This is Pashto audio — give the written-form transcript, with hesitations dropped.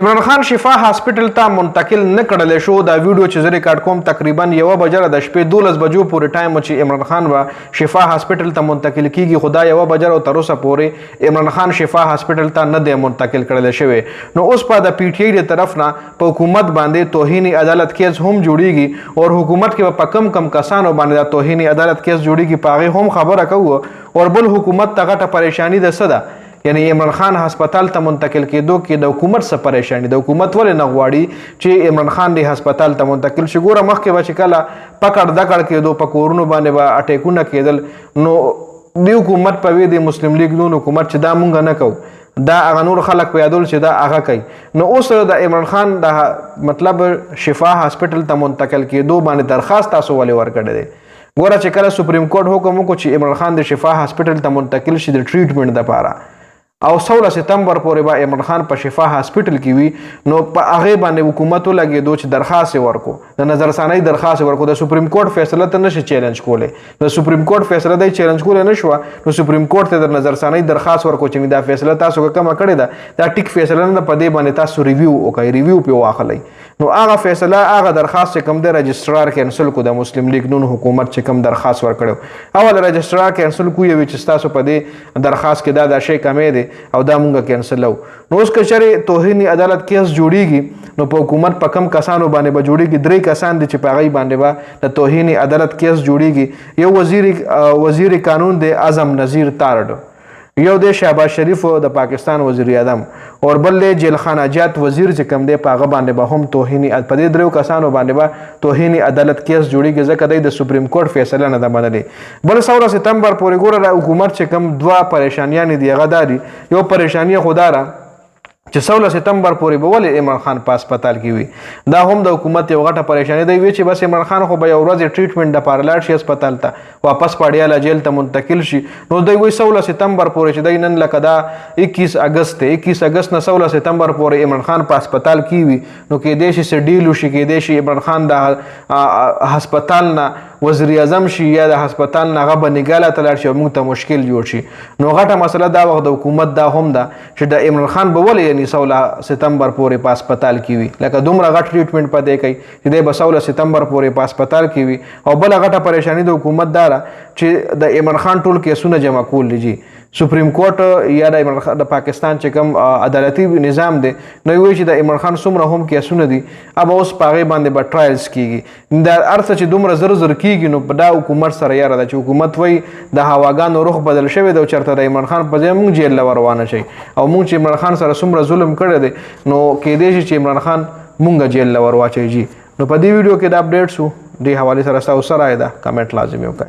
عمران خان شفا هاسپټل ته منتقل نه کړل شو. دا ویډیو چې زه ریکارډ کوم تقریبا 1 بجه د شپې 12 بجو پورې ټایم چې عمران خان وا شفا هاسپټل ته منتقل کیږي. خدا 1 بجه او تر اوسه پورې عمران خان شفا هاسپټل ته نه دی منتقل کړل شوی. نو اوس په د پی ټی آی طرف نه په حکومت باندې توهین عدالت کیس هم جوړیږي او حکومت کې په کم کسانو باندې توهین عدالت کیس جوړیږي. پاغه هم خبره کوو او بل حکومت ته غټه پریشانی ده صدا، یعنی عمران خان هسپتال ته منتقل کېدو کې د حکومت څخه پریشانی د حکومت ولې نه غواړي چې عمران خان دی هسپتال ته منتقل شي. ګوره مخکې به چې کله پکړ دکړ کېدو په کورونو باندې به اټیکونه کېدل، نو دی حکومت په وی دی مسلم لیگ نون حکومت چې دا مونږ نه کوو، دا هغه نور خلک په یادول چې دا هغه کوي. نو اوس د عمران خان د مطلب شفا هسپتال ته منتقل کېدو باندې درخواست تاسو ولې ورکړی دی؟ ګوره چې کله سپریم کورټ حکم وکړو چې عمران خان د شفا هسپتال ته منتقل شي د ټریټمنټ لپاره او 16 سپتمبر پورې به عمران خان په شفا هاسپټل کې وي، نو په هغه باندې حکومت ولګېدو چې درخواست ورکو، د نظرثانۍ درخواست ورکو. د سپریم کورټ فیصله ته نشي چیلنج کولی، د سپریم کورټ فیصله دی چیلنج کولی نه شوه. نو سپریم کورټ ته د نظرثانۍ درخواست ورکو چې دا فیصله تاسو کومه کړې ده، دا ټیک فیصله نه په دې باندې تاسو ریویو وکړئ، ریویو په واخلئ. نو هغه فیصله هغه درخواست چې کوم دی رجسټرار کینسل کو، د مسلم لیگ نون حکومت چې کوم درخواست ورکړو اول رجسټرار کینسل کو یوي چې تاسو په دې درخواست کې دا شی کمې دی او دا مونږه کینسلو. نو اوس که چېرې توهین عدالت کیس جوړیږي نو په حکومت په کم کسانو باندې به جوړیږي. 3 کسان دي چې په هغې باندې به د توهین عدالت کیس جوړیږي. یو وزیر قانون دی اعظم نذیر تارډ، یو دی شهباز شریف د پاکستان وزیر اعظم، او بل دی جیلخان اجات وزیر چې کوم دی په هغه باندې به هم توهین په دې 3 کسانو باندې به توهین عدالت کیس جوړیږي ځکه دی د سپریم کورټ فیصله نه ده منلې. بل 16 سپتمبر پورې ګوره حکومت چې کوم 2 پریشانیانې دي هغه دا دي. یو پریشانی خو دا ده چې 16 سپتمبر پورې به ولې عمران خان په هسپتال کې وي، دا هم د حکومت یو غټه پریشانی دی. وی چې بس عمران خان خو به یو ورځ ټریټمنټ دپاره لاړ شي هسپتال ته، واپس پاړیاله جیل ته منتقل شي. نو دوی وایي 16 سپتمبر پورې چې دی نن لکه دا 21 اګست دی، 21 اګست نه 16 سپتمبر پورې عمران خان په هسپتال کې وي، نو کېدای شي څه ډیل وشي، کېدای شي عمران خان د هسپتال نه وزیر اعظم شي یا د هسپتال نه هغه به نګاله ته لاړ شي او موږ ته مشکل جوړ شي. نو غټه مسله دا وخت د حکومت دا هم ده چې د عمران خان به ولې 16 سپتمبر پورې په هسپتال کې وي، لکه دومره غټ ټریټمنټ په دې کوي چې دی به 16 سپتمبر پورې په هسپتال کې وي. او بله غټه پریشانی د حکومت دا ده چې د عمران خان ټول کیسونه جمع کول دي. سپریم کورټ یا د پاکستان چې کوم عدالتي نظام دی نو وایي چې د عمران خان څومره هم کیسونه دي اب اوس په هغې باندې به ټرایلز کیږي. دا هر څه چې دومره زر کیږي نو په دا حکومت سره یاره ده چې حکومت وایي د هواګانو رخ بدل شوی دی او چېرته د عمران خان په ځای موږ جیل له روانه شي او موږ چې عمران خان سره څومره ظلم کړی دی نو کېدای شي چې عمران خان موږ جیل له ور واچوي. نو په دې ویډیو کې دا اپډیټ شو، دې حوالې سره ستاسو رایه ده کمنټ لازمي وکړئ.